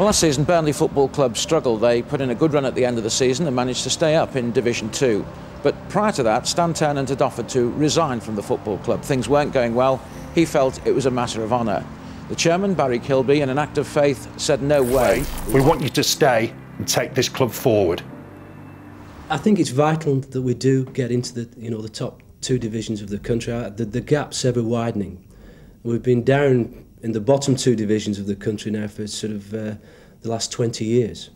Well, last season Burnley Football Club struggled. They put in a good run at the end of the season and managed to stay up in Division 2. But prior to that, Stan Ternent had offered to resign from the football club. Things weren't going well. He felt it was a matter of honour. The chairman, Barry Kilby, in an act of faith, said no way. We want you to stay and take this club forward. I think it's vital that we do get into the top 2 divisions of the country. The gap's ever widening. We've been down in the bottom 2 divisions of the country now for sort of the last 20 years.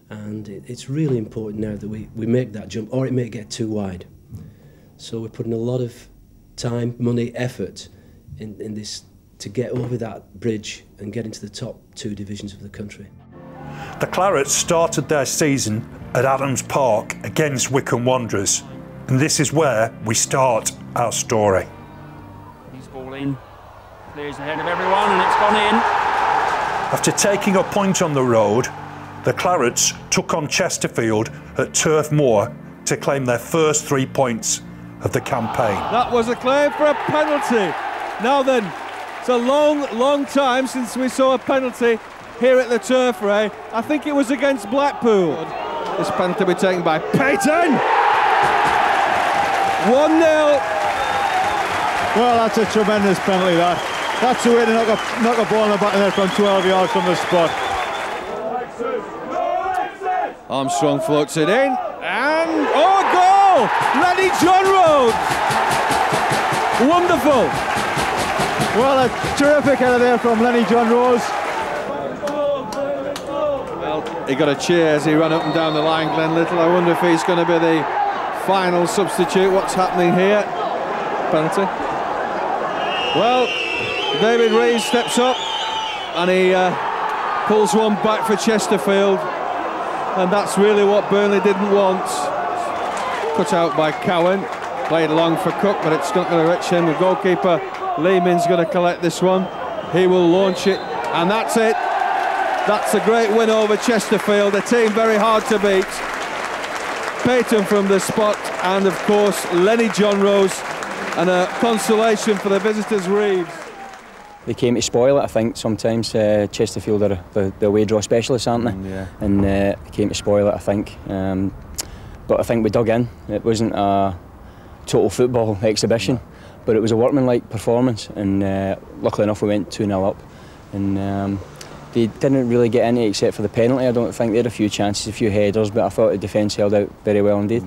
And it's really important now that we make that jump, or it may get too wide. So we're putting a lot of time, money, effort in this to get over that bridge and get into the top 2 divisions of the country. The Clarets started their season at Adams Park against Wycombe Wanderers, and this is where we start our story. He's ball in, clears ahead of everyone, and it's gone in. After taking a point on the road, the Clarets took on Chesterfield at Turf Moor to claim their first 3 points of the campaign. That was a claim for a penalty. Now then, it's a long time since we saw a penalty here at the Turf Ray. I think it was against Blackpool. This penalty will be taken by Payton. 1-0. Well, that's a tremendous penalty, that. That's the way to knock a ball in the back of the net from 12 yards from the spot. Armstrong floats it in, and oh, goal! Lenny John Rhodes! Wonderful! Well, a terrific header there from Lenny John Rhodes. Well, he got a cheer as he ran up and down the line, Glenn Little. I wonder if he's going to be the final substitute. What's happening here? Penalty. Well, David Rees steps up and he pulls one back for Chesterfield. And that's really what Burnley didn't want. Cut out by Cowan, played along for Cook, but it's not going to reach him. The goalkeeper, Lehman's going to collect this one. He will launch it, and that's it. That's a great win over Chesterfield, a team very hard to beat. Payton from the spot, and of course, Lenny John Rose, and a consolation for the visitors, Reeves. They came to spoil it, I think, sometimes. Chesterfield are the away draw specialists, aren't they? Yeah. And they came to spoil it, I think. But I think we dug in. It wasn't a total football exhibition, but it was a workmanlike performance, and luckily enough we went 2-0 up. And they didn't really get in it except for the penalty. I don't think they had a few chances, a few headers, but I thought the defence held out very well indeed.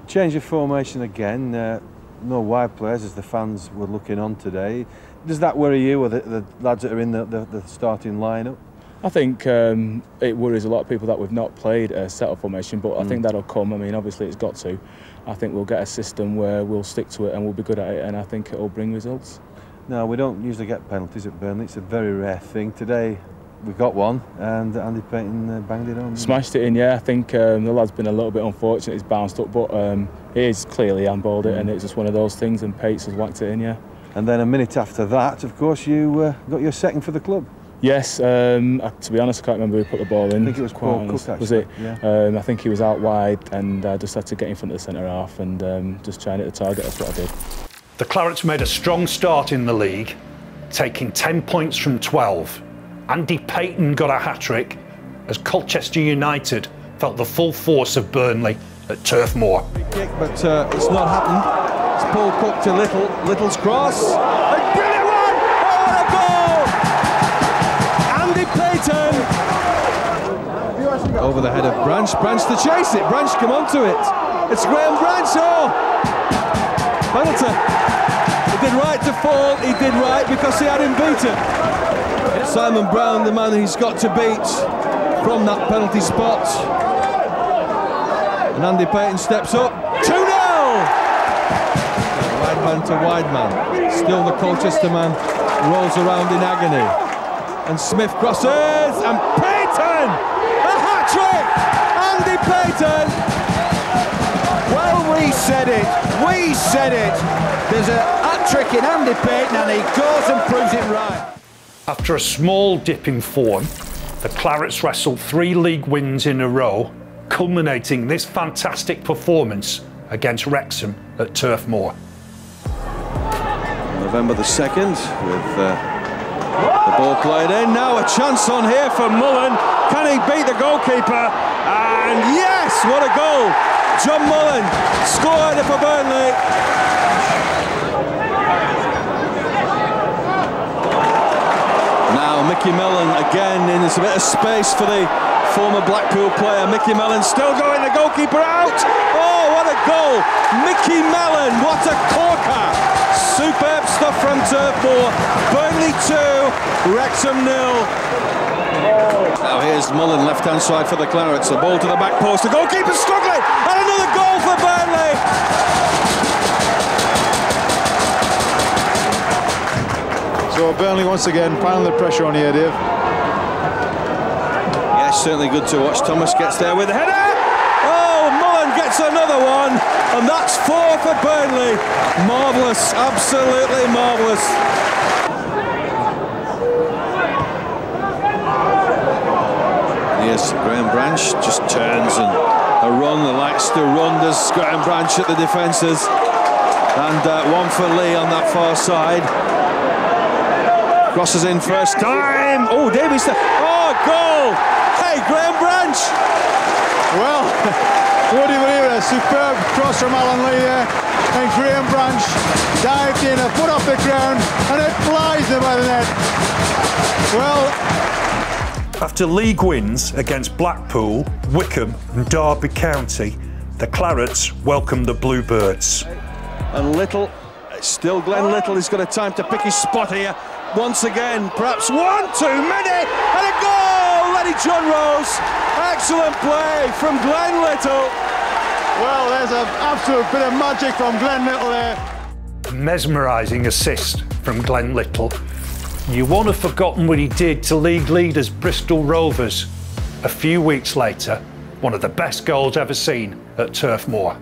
Change of formation again. No wide players as the fans were looking on today. Does that worry you, or the lads that are in the starting lineup? I think it worries a lot of people that we've not played a set-up formation, but I think that'll come. I mean, obviously it's got to. I think we'll get a system where we'll stick to it and we'll be good at it, and I think it'll bring results. No, we don't usually get penalties at Burnley. It's a very rare thing. Today we got one, and Andy Payton banged it on. Smashed it in, yeah. I think the lad's been a little bit unfortunate. He's bounced up, but he is clearly handballed it, and it's just one of those things, and Pates has whacked it in, yeah. And then a minute after that, of course, you got your second for the club. Yes, to be honest, I can't remember who put the ball in. I think it was Paul Cook, actually. Was it? Yeah. I think he was out wide, and I just had to get in front of the centre-half and just try and hit the target. That's what I did. The Clarets made a strong start in the league, taking 10 points from 12. Andy Payton got a hat-trick as Colchester United felt the full force of Burnley at Turf Moor. Kick, but it's not happened. It's Paul Cook to Little. Little's cross. A brilliant one! Oh, what a goal! Andy Payton over the head of Branch. Branch to chase it. Branch come onto it. It's Graham Branch. Oh, penalty. He did right to fall. He did right because he had him beaten. Simon Brown, the man he's got to beat from that penalty spot. And Andy Payton steps up. 2-0. Wide man to wide man. Still the Colchester man rolls around in agony. And Smith crosses, and Payton! A hat-trick! Andy Payton! Well, we said it. We said it. There's a hat-trick in Andy Payton, and he goes and proves it right. After a small dip in form, the Clarets wrestled 3 league wins in a row, culminating this fantastic performance against Wrexham at Turf Moor. November the 2nd, with The ball played in, now a chance on here for Mullen. Can he beat the goalkeeper? And yes, what a goal! John Mullen scored for Burnley. Now Mickey Mellon again, and there's a bit of space for the former Blackpool player. Mickey Mellon still going, the goalkeeper out. Oh, what a goal! Mickey Mellon, what a corker! Superb stuff from Turf Moor. Burnley 2, Wrexham 0. Now here's Mullen, left-hand side for the Clarets. The ball to the back post. The goalkeeper struggling, and another goal for Burnley. So Burnley once again piling the pressure on here, Dave. Yes, certainly good to watch. Thomas gets there with a header. Oh, Mullen gets another one, and that's 4 for Burnley. Marvellous, absolutely marvellous. Here's Graham Branch, just turns and a run, likes to run. Does Graham Branch at the defences, and one for Lee on that far side. Crosses in first time. Oh, Davies. Oh, goal! Hey, Graham Branch. Well, would you believe it? A superb cross from Alan Lee there, and Graham Branch dived in, a foot off the ground, and it flies in by the net. Well, after league wins against Blackpool, Wycombe and Derby County, the Clarets welcome the Bluebirds. And Little, still Glenn Little, he's got a time to pick his spot here. Once again, perhaps one too many, and a goal! Lenny John Rose, excellent play from Glenn Little. well, there's an absolute bit of magic from Glenn Little there. Mesmerising assist from Glenn Little. You won't have forgotten what he did to league leaders Bristol Rovers a few weeks later. One of the best goals ever seen at Turf Moor.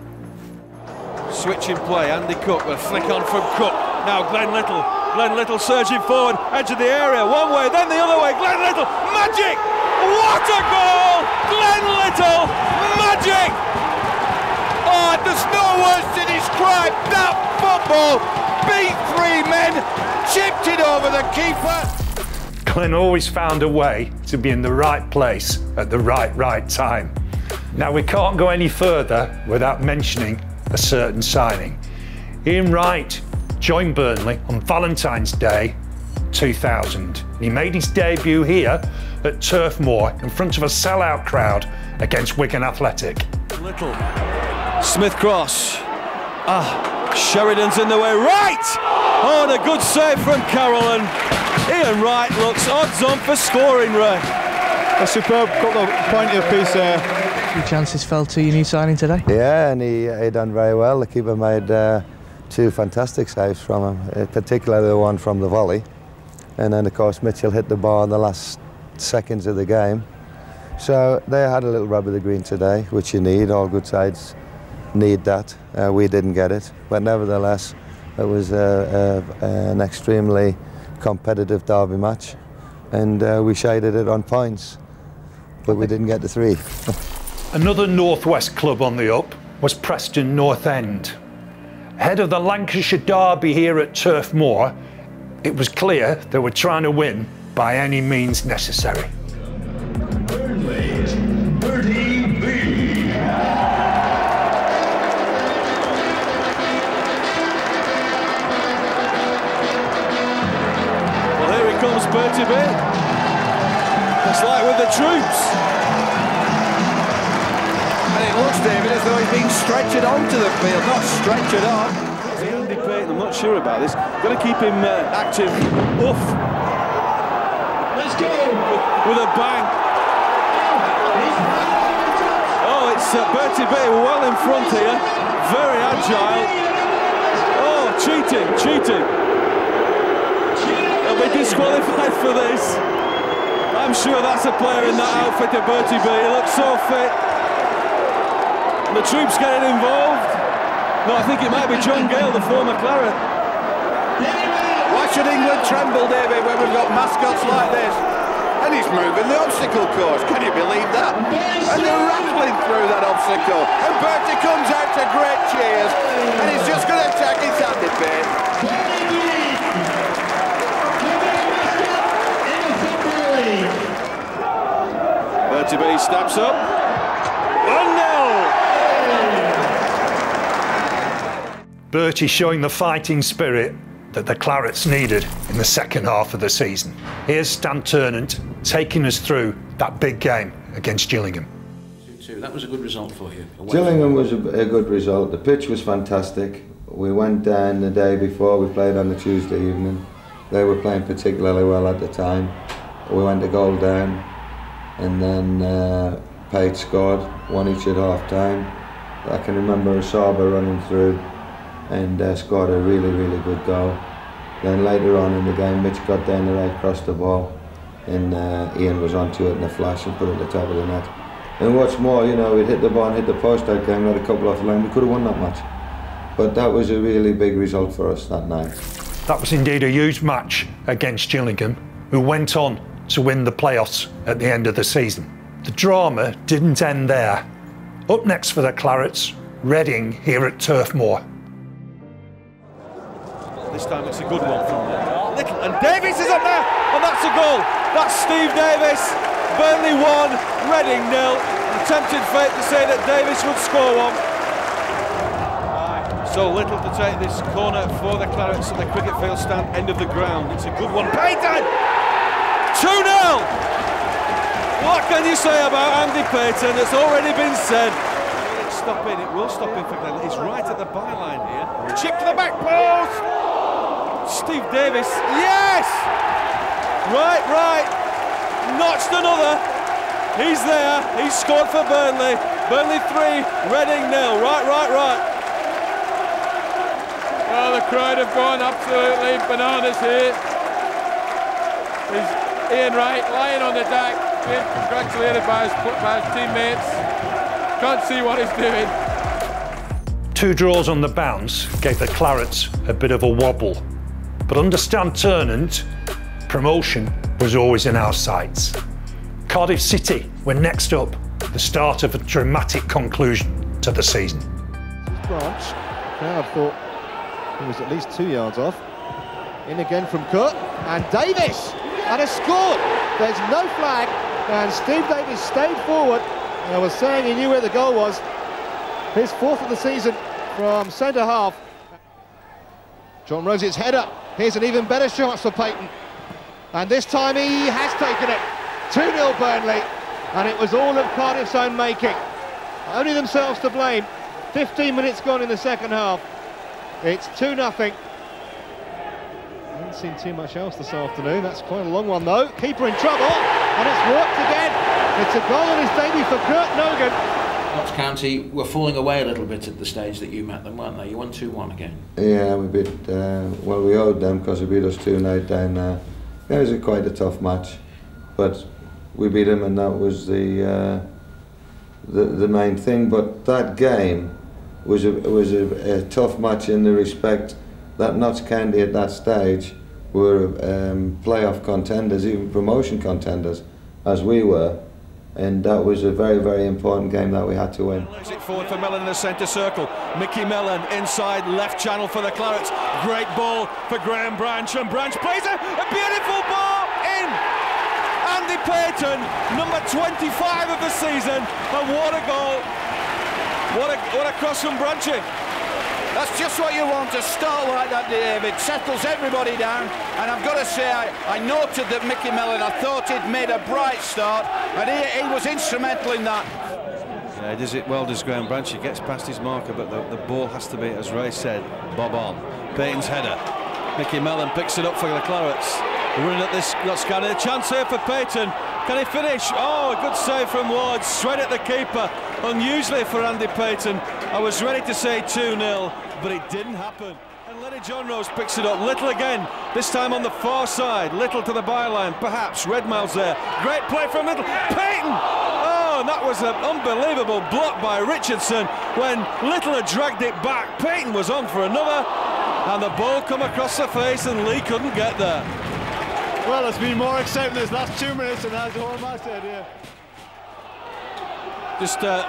Switching play, Andy Cook with a flick on from Cook. Now Glenn Little. Glenn Little surging forward, edge of the area, one way, then the other way. Glenn Little, magic! What a goal! Glenn Little, magic! Oh, there's no words to describe that football. Beat 3 men, chipped it over the keeper. Glenn always found a way to be in the right place at the right time. Now we can't go any further without mentioning a certain signing. Ian Wright joined Burnley on Valentine's Day 2000. He made his debut here at Turf Moor in front of a sellout crowd against Wigan Athletic. Little, Smith cross. Sheridan's in the way, right! Oh, and a good save from Carroll, and Ian Wright looks odds on for scoring, Ray. A superb couple of pointy piece there. Your chances fell to your new signing today? Yeah, and he done very well. The keeper made 2 fantastic saves from him, particularly the one from the volley. And then, of course, Mitchell hit the bar in the last seconds of the game. So they had a little rub of the green today, which you need. All good sides need that. We didn't get it. But nevertheless, it was an extremely competitive derby match. And we shaded it on points, but we didn't get the 3. Another Northwest club on the up was Preston North End. Ahead of the Lancashire derby here at Turf Moor, it was clear they were trying to win by any means necessary. Burnley's 30B. Well, here he comes, Bertie B. It's like with the troops. And it looks, David, as though he's being stretchered onto the field, not stretchered on. Andy Payton, I'm not sure about this. Got to keep him active. Oof. Let's go. With a bang. Oh, it's Bertie B well in front here. Very agile. Oh, cheating. He'll be disqualified for this. I'm sure that's a player in that outfit of Bertie B. He looks so fit. And the troops getting involved. No, I think it might be John Gale, the former Claret. Why should England tremble, David, when we've got mascots like this? And he's moving the obstacle course, can you believe that? And they're rattling through that obstacle. And Bertie comes out to great cheers. And he's just going to attack his Andy Payton. to be. He steps up. 1-0. Bertie showing the fighting spirit that the Clarets needed in the second half of the season. Here's Stan Ternent taking us through that big game against Gillingham. 2-2. That was a good result for you. Gillingham was a good result. The pitch was fantastic. We went down the day before, we played on the Tuesday evening. They were playing particularly well at the time. We went a goal down, and then Pate scored, one each at half time. I can remember Asaba running through and scored a really, really good goal. Then later on in the game, Mitch got down the right, crossed the ball, and Ian was onto it in a flash and put it at the top of the net. And what's more, you know, we'd hit the ball and hit the post that game, had a couple off the line, we could have won that match. But that was a really big result for us that night. That was indeed a huge match against Gillingham, who went on to win the playoffs at the end of the season. The drama didn't end there. Up next for the Clarets, Reading here at Turf Moor. This time it's a good one from Little, and Davies is up there, and that's a goal. That's Steve Davies. Burnley 1, Reading 0. Attempted fate to say that Davies would score one. So Little to take this corner for the Clarets at the cricket field stand, end of the ground. It's a good one. Payton! 2-0! What can you say about Andy Payton? It's already been said. Will it stop in? It will stop in for Glenn. He's right at the byline here. Chip to the back post! Steve Davies, yes! Right. Notched another. He's there. He's scored for Burnley. Burnley 3, Reading 0. Right. Well, the crowd have gone absolutely bananas here. There's Ian Wright lying on the deck, being congratulated by his teammates. Can't see what he's doing. 2 draws on the bounce gave the Clarets a bit of a wobble. But under Stan Ternent, promotion was always in our sights. Cardiff City were next up, the start of a dramatic conclusion to the season. Branch, crowd thought he was at least 2 yards off. In again from Cook, and Davis, and has scored. There's no flag, and Steve Davis stayed forward. And I was saying he knew where the goal was. His 4th of the season from centre half. John Rosie's header. Here's an even better chance for Payton. And this time he has taken it. 2-0 Burnley, and it was all of Cardiff's own making. Only themselves to blame. 15 minutes gone in the second half. It's 2-0. Haven't seen too much else this afternoon. That's quite a long one though. Keeper in trouble, and it's worked again. It's a goal on his debut for Kurt Nogan. Notts County were falling away a little bit at the stage that you met them, weren't they? You won 2-1 again. Yeah, we beat, well, we owed them because they beat us 2-0 down there. It was quite a tough match, but we beat them, and that was the main thing. But that game was a tough match in the respect that Notts County at that stage were playoff contenders, even promotion contenders, as we were. And that was a very, very important game that we had to win. Lays it forward for Mellon in the centre circle. Mickey Mellon inside left channel for the Clarets. Great ball for Graham Branch, and Branch plays a beautiful ball in. Andy Payton, number 25 of the season, and what a goal! What a cross from Branchy. That's just what you want, to start like that, David. Settles everybody down, and I've got to say, I noted that Mickey Mellon, I thought he'd made a bright start, and he was instrumental in that. Yeah, he does it well, does Graham Branch. He gets past his marker, but the ball has to be, as Ray said, bob on. Payton's header. Mickey Mellon picks it up for the Clarets. Running at this, not scanning. A chance here for Payton. Can he finish? Oh, a good save from Ward, straight at the keeper. Unusually for Andy Payton. I was ready to say 2-0, but it didn't happen. And Lenny John Rose picks it up. Little again, this time on the far side. Little to the byline, perhaps. Redmouth's there. Great play from Little. Payton! Oh, and that was an unbelievable block by Richardson. When Little had dragged it back, Payton was on for another. And the ball come across the face, and Lee couldn't get there. Well, it's been more exciting this last 2 minutes than has the whole match said, yeah. Just a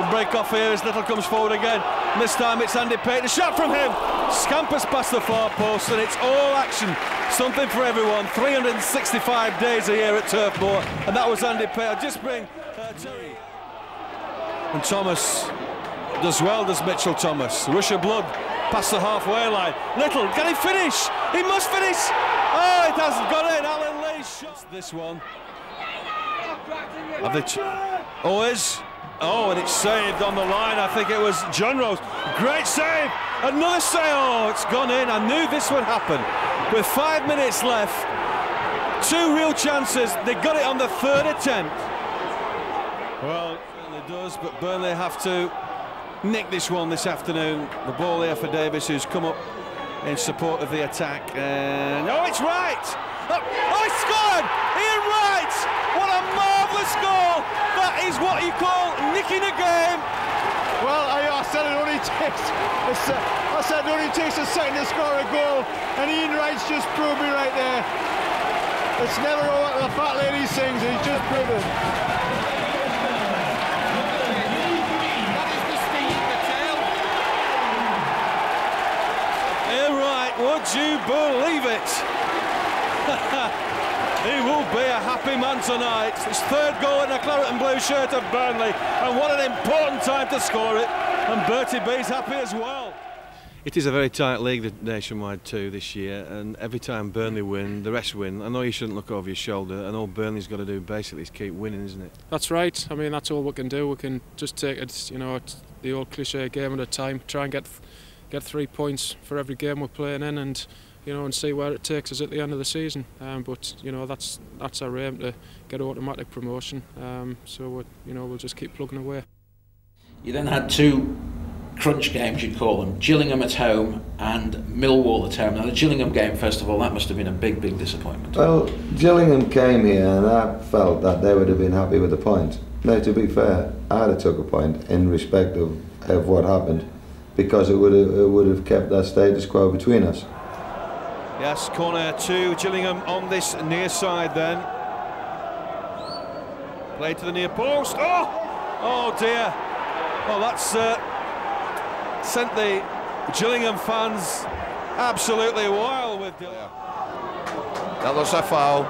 break off here as Little comes forward again. And this time it's Andy Payton. A shot from him. Scampers past the far post, and it's all action. Something for everyone. 365 days a year at Turf Moor, and that was Andy Payton. I'll just bring And Thomas does well, does Mitchell Thomas. Rush of blood past the halfway line. Little, can he finish? He must finish! Oh, it hasn't got in. Alan Lee shots this one. Always. Oh, and it's saved on the line. I think it was John Rose. Great save. Another save. Oh, it's gone in. I knew this would happen. With 5 minutes left, 2 real chances. They got it on the 3rd attempt. Well, it certainly does, but Burnley have to nick this one this afternoon. The ball here for Davis, who's come up in support of the attack. And oh, it's right. Oh, he scored! Ian Wright! What a marvellous goal! That is what you call nicking a game. Well, I said it only takes. I said it only takes a second to score a goal, and Ian Wright's just proved me right there. It's never what the fat lady sings. He's just proven. Ian Wright, would you believe it? He will be a happy man tonight. His 3rd goal in a claret and blue shirt of Burnley, and what an important time to score it. And Bertie B's happy as well. It is a very tight league, Nationwide too, this year, and every time Burnley win, the rest win. I know you shouldn't look over your shoulder, and all Burnley's got to do basically is keep winning, isn't it? That's right. I mean, that's all we can do. We can just take it, you know, it's the old cliche, game at a time. Try and get 3 points for every game we're playing in, and you know, and see where it takes us at the end of the season. But you know, that's our aim, to get automatic promotion. So we'll just keep plugging away. You then had 2 crunch games, you'd call them, Gillingham at home and Millwall at home. Now the Gillingham game, first of all, that must have been a big disappointment. Well, Gillingham came here and I felt that they would have been happy with the point. Now, to be fair, I'd have took a point in respect of what happened, because it would have kept that status quo between us. Yes, corner to Gillingham on this near side then. Play to the near post. Oh dear. Well, that's sent the Gillingham fans absolutely wild with Gillingham. That was a foul.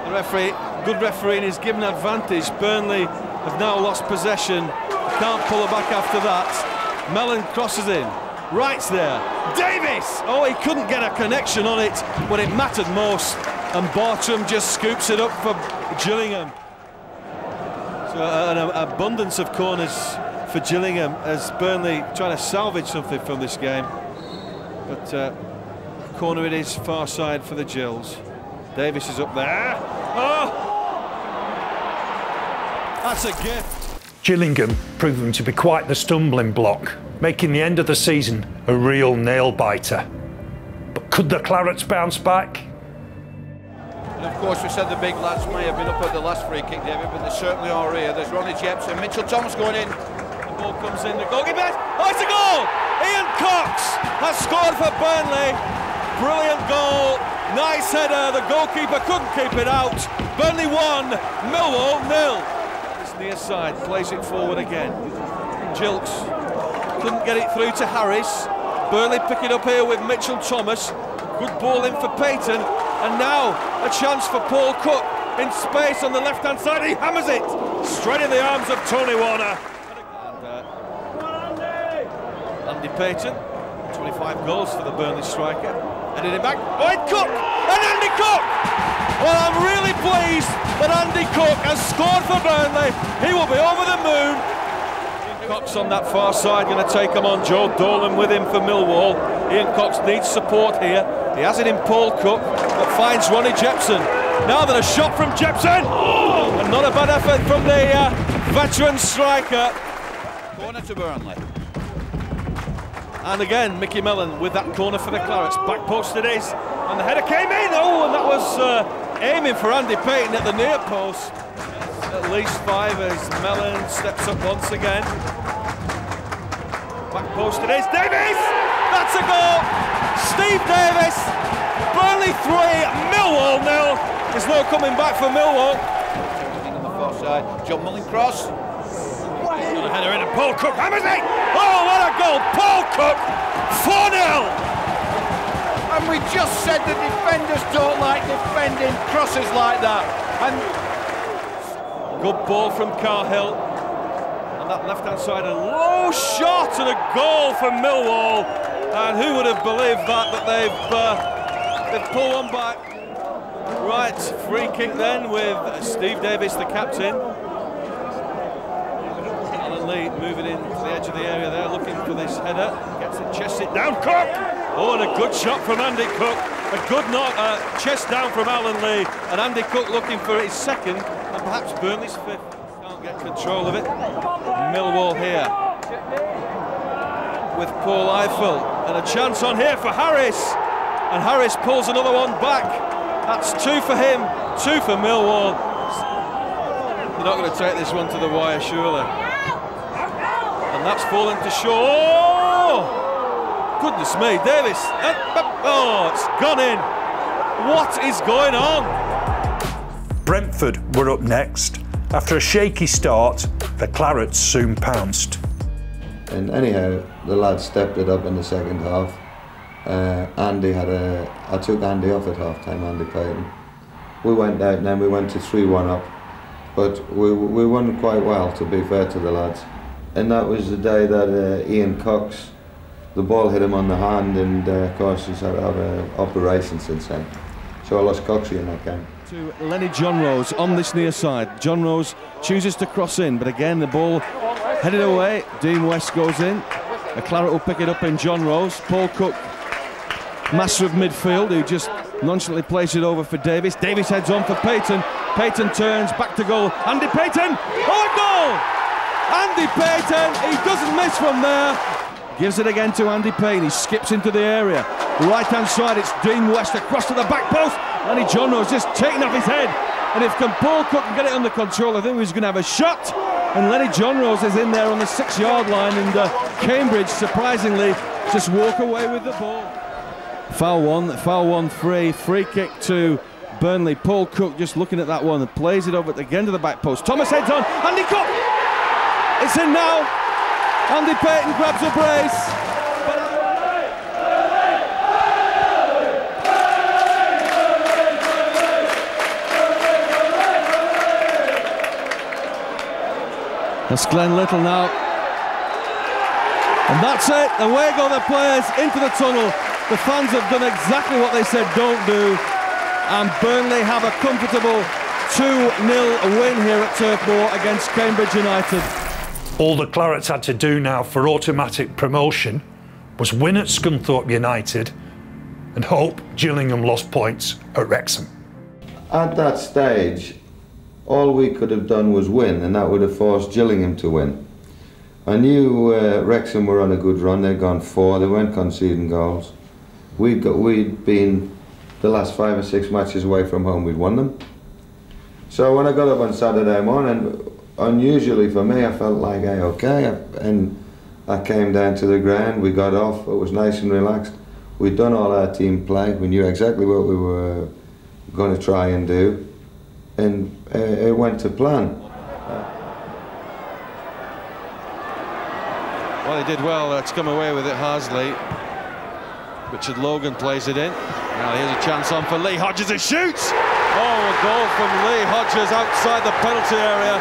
The referee, good refereeing, is given advantage. Burnley have now lost possession. Can't pull it back after that. Mellon crosses in. Wright's there. Davis! Oh, he couldn't get a connection on it when it mattered most. And Bartram just scoops it up for Gillingham. So an abundance of corners for Gillingham as Burnley trying to salvage something from this game. But corner it is, far side for the Gills. Davis is up there. Oh! That's a gift. Gillingham proving to be quite the stumbling block, making the end of the season a real nail-biter. But could the Clarets bounce back? And of course we said the big lads may have been up at the last free kick, David, but they certainly are here. There's Ronnie Jepson, Mitchell Thomas going in. The ball comes in, the goalkeeper. Oh, it's a goal! Ian Cox has scored for Burnley. Brilliant goal, nice header. The goalkeeper couldn't keep it out. Burnley 1, Millwall 0. This near side plays it forward again. Gilks couldn't get it through to Harris. Burnley pick it up here with Mitchell Thomas. Good ball in for Payton. And now a chance for Paul Cook in space on the left-hand side. He hammers it straight in the arms of Tony Warner. And Andy Payton, 25 goals for the Burnley striker. Headed it back. Oh, and Cook! And Andy Cook! Well, I'm really pleased that Andy Cook has scored for Burnley. He will be over the moon. Cox on that far side, going to take him on. Joe Dolan with him for Millwall. Ian Cox needs support here. He has it in Paul Cook, but finds Ronnie Jepson. Now then, a shot from Jepson. Oh, and not a bad effort from the veteran striker. Corner to Burnley. And again, Mickey Mellon with that corner for the Clarets. Back post it is. And the header came in. Oh, and that was aiming for Andy Payton at the near post. At least 5 as Mellon steps up once again. Back post it is. Davis! That's a goal! Steve Davis! Burnley 3, Millwall 0. There's no coming back for Millwall. On the far side, John Mullin cross. Got a header in and Paul Cook hammers it! Oh, what a goal! Paul Cook! 4-0! And we just said the defenders don't like defending crosses like that. And Good ball from Cahill. On that left-hand side, a low shot and a goal for Millwall. And who would have believed that they've pulled one back. Right, free kick then with Steve Davis, the captain. Alan Lee moving in to the edge of the area there, looking for this header. Gets it, chests it down, Cook! Oh, and a good shot from Andy Cook. A good knock, chest down from Alan Lee. And Andy Cook looking for his second, and perhaps Burnley's fifth. Can't get control of it. Millwall here with Paul Eiffel. And a chance on here for Harris. And Harris pulls another one back. That's 2 for him, 2 for Millwall. They're not going to take this one to the wire, surely. And that's fallen to shore. Oh! Goodness me, Davis. Oh, it's gone in. What is going on? Brentford were up next. After a shaky start, the Clarets soon pounced. And anyhow, the lads stepped it up in the second half. I took Andy off at half time, Andy Payton. We went out and then we went to 3-1 up. But we won quite well, to be fair to the lads. And that was the day that Ian Cox, the ball hit him on the hand, and of course he's had to have an operation since then. So I lost Coxie in that game. To Lenny John Rose on this near side. John Rose chooses to cross in, but again the ball headed away. Dean West goes in. A Claret will pick it up in John Rose. Paul Cook, master of midfield, who just nonchalantly plays it over for Davis. Davis heads on for Payton. Payton turns back to goal. Andy Payton! Oh, goal! Andy Payton, he doesn't miss from there. Gives it again to Andy Payne. He skips into the area. Right hand side, it's Dean West across to the back post. Lenny John Rose just taking off his head. And if Paul Cook can get it under control, I think he's going to have a shot. And Lenny John Rose is in there on the 6-yard line, and Cambridge, surprisingly, just walk away with the ball. Foul one free kick to Burnley. Paul Cook just looking at that one and plays it over again to the back post. Thomas heads on, Andy Cook! It's in now. Andy Payton grabs a brace. That's Glenn Little now. And that's it. Away go the players into the tunnel. The fans have done exactly what they said don't do. And Burnley have a comfortable 2-0 win here at Turf Moor against Cambridge United. All the Clarets had to do now for automatic promotion was win at Scunthorpe United and hope Gillingham lost points at Wrexham. At that stage, all we could have done was win, and that would have forced Gillingham to win. I knew Wrexham were on a good run. They'd gone 4, they weren't conceding goals. We'd been the last 5 or 6 matches away from home, we'd won them. So when I got up on Saturday morning, unusually for me, I felt like, hey, okay, and I came down to the ground, we got off, it was nice and relaxed. We'd done all our team play, we knew exactly what we were going to try and do, and it went to plan. Well, he did well to come away with it, Harsley. Richard Logan plays it in. Now here's a chance on for Lee Hodges, who shoots! Oh, a goal from Lee Hodges outside the penalty area.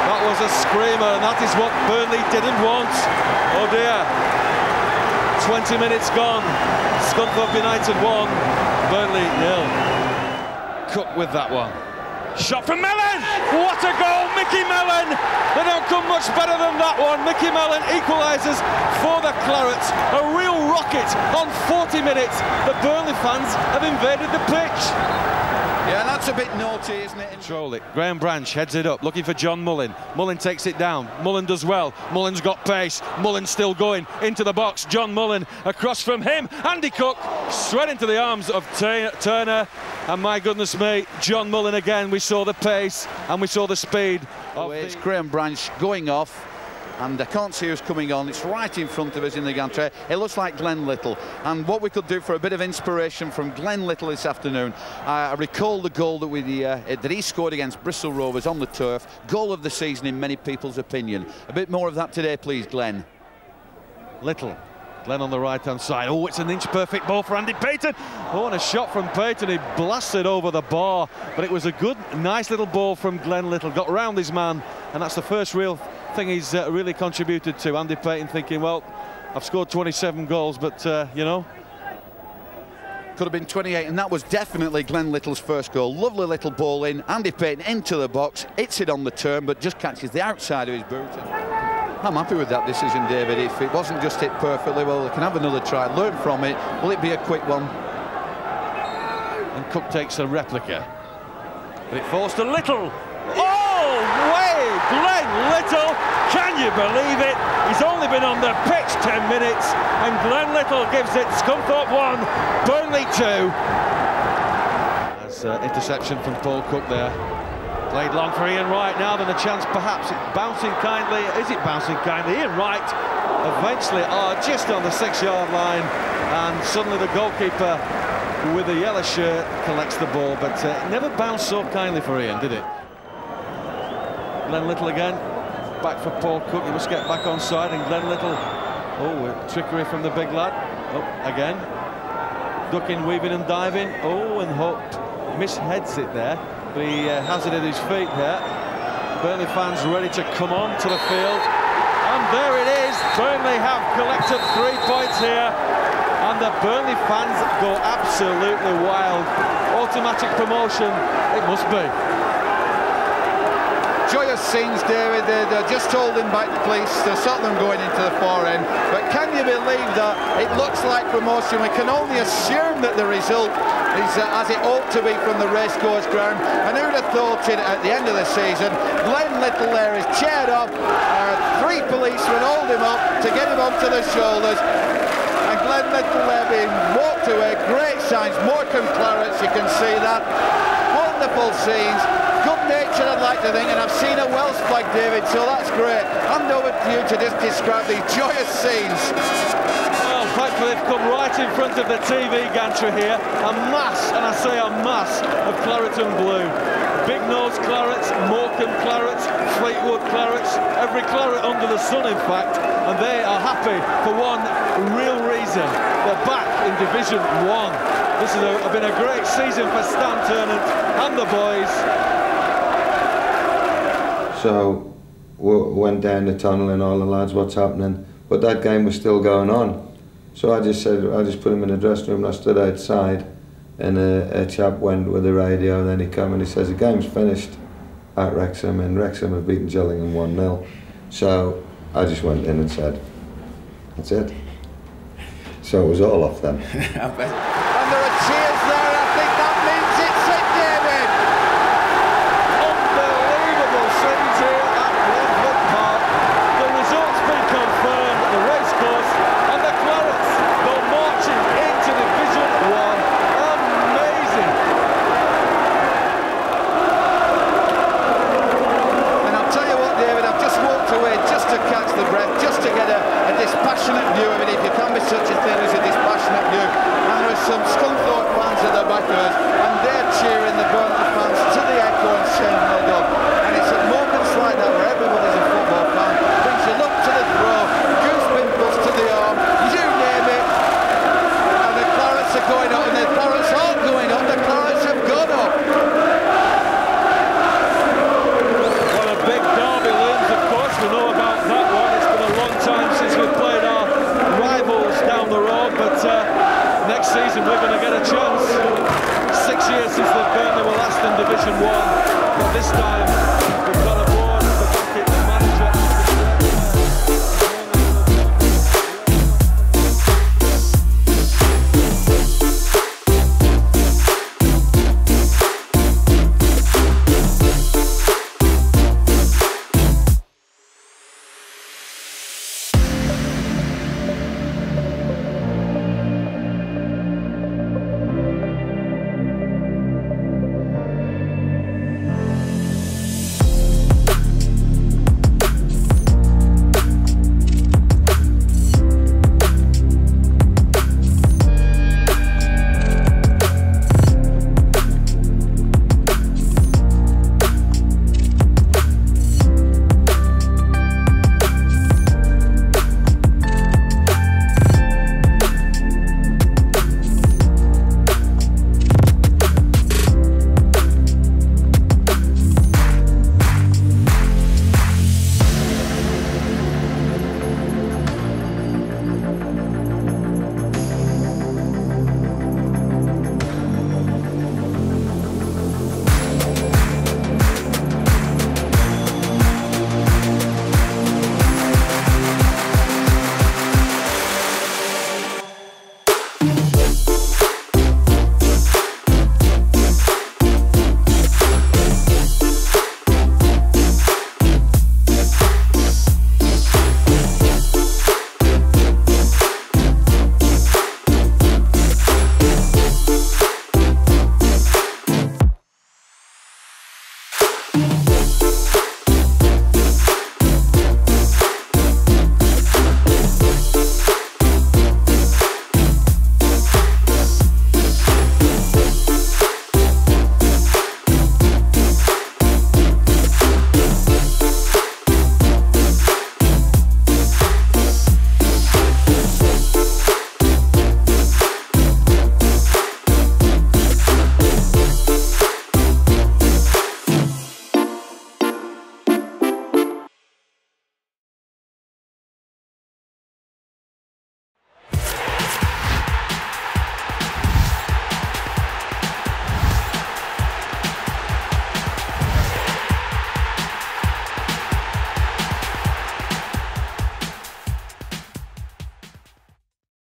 That was a screamer, and that is what Burnley didn't want. Oh dear. 20 minutes gone. Scunthorpe United 1, Burnley 0. Cook with that one. Shot from Mellon! What a goal, Mickey Mellon! They don't come much better than that one. Mickey Mellon equalises for the Clarets. A real rocket on 40 minutes. The Burnley fans have invaded the pitch. Yeah, that's a bit naughty, isn't it? Control it. Graham Branch heads it up, looking for John Mullin. Mullin takes it down. Mullin does well. Mullin's got pace. Mullin's still going into the box. John Mullin across from him. Andy Cook straight into the arms of Turner. And my goodness me, John Mullin again. We saw the pace and we saw the speed. It's Graham Branch going off. And I can't see who's coming on. It's right in front of us in the gantry. It looks like Glenn Little. And what we could do for a bit of inspiration from Glenn Little this afternoon, I recall the goal that he scored against Bristol Rovers on the turf. Goal of the season in many people's opinion. A bit more of that today, please, Glenn. Little Glenn on the right-hand side. Oh, it's an inch-perfect ball for Andy Payton. Oh, and a shot from Payton. He blasted over the bar. But it was a good, nice little ball from Glenn Little. Got round his man, and that's the first real thing he's really contributed to. Andy Payton thinking, well, I've scored 27 goals, but, you know. Could have been 28, and that was definitely Glenn Little's first goal. Lovely little ball in. Andy Payton into the box, hits it on the turn, but just catches the outside of his boot. I'm happy with that decision, David. If it wasn't just hit perfectly, well, they can have another try, learn from it. Will it be a quick one? And Cook takes a replica. But it falls to Little. Oh, way! Glenn Little! Can you believe it? He's only been on the pitch 10 minutes, and Glenn Little gives it Scunthorpe 1, Burnley 2. That's interception from Paul Cook there. Played long for Ian Wright now, then a chance perhaps. It's bouncing kindly. Is it bouncing kindly? Ian Wright eventually just on the 6-yard line, and suddenly the goalkeeper with the yellow shirt collects the ball, but it never bounced so kindly for Ian, did it? Glenn Little again, back for Paul Cook. He must get back on side, and Glenn Little, oh, trickery from the big lad. Oh, again, ducking, weaving and diving. Oh, and Hope misheads it there. But he has it at his feet there. Burnley fans ready to come on to the field. And there it is. Burnley have collected 3 points here. And the Burnley fans go absolutely wild. Automatic promotion, it must be. Joyous scenes, David. They're just holding back the police to stop them going into the far end. But can you believe that it looks like promotion? We can only assume that the result is as it ought to be from the racecourse ground. And who'd have thought it at the end of the season? Glenn Little there is chaired up. 3 policemen hold him up to get him onto the shoulders. And Glenn Little there being walked away. Great signs. Morecambe Clarets, you can see that. Wonderful scenes. Good nature, I'd like to think, and I've seen a Welsh flag, David, so that's great. Hand over to you to just describe these joyous scenes. Well, thankfully they've come right in front of the TV gantry here. A mass, and I say a mass, of claret and blue. Big Nose Clarets, Morecambe Clarets, Fleetwood Clarets, every claret under the sun, in fact, and they are happy for one real reason. They're back in Division 1. This has been a great season for Stan Turnant and the boys. So we went down the tunnel and all the lads, what's happening? But that game was still going on. So I just put him in the dressing room and I stood outside, and a chap went with the radio, and then he came and he says the game's finished at Wrexham, and Wrexham have beaten Gillingham 1-0. So I just went in and said, that's it. So it was all off then. And there are cheers there. I think that means it's it, David. Unbelievable scenes here at Glenwood Park. The results been confirmed at the racecourse, and the Clarets go marching into Division 1. Amazing. And I'll tell you what, David, I've just walked away just to catch the breath, just to get a dispassionate view of it, if you can be such a thing as a dispassionate view. And there are some Scunthorpe fans at the back of us, and they're cheering the Burnley fans to the echo and saying well done. And it's at moments like that where everybody's a football fan, brings you look to the throw, goose pimples to the arm, you name it. And the Clarets are going up, and the Clarets aren't going up, the Clarets have gone up. Well, a big derby looms, of course, we know about that one. It's been a long time since we've played our rivals down the road, but next season we're going to get a chance. 6 years since the Burnley were last in Division 1, but this time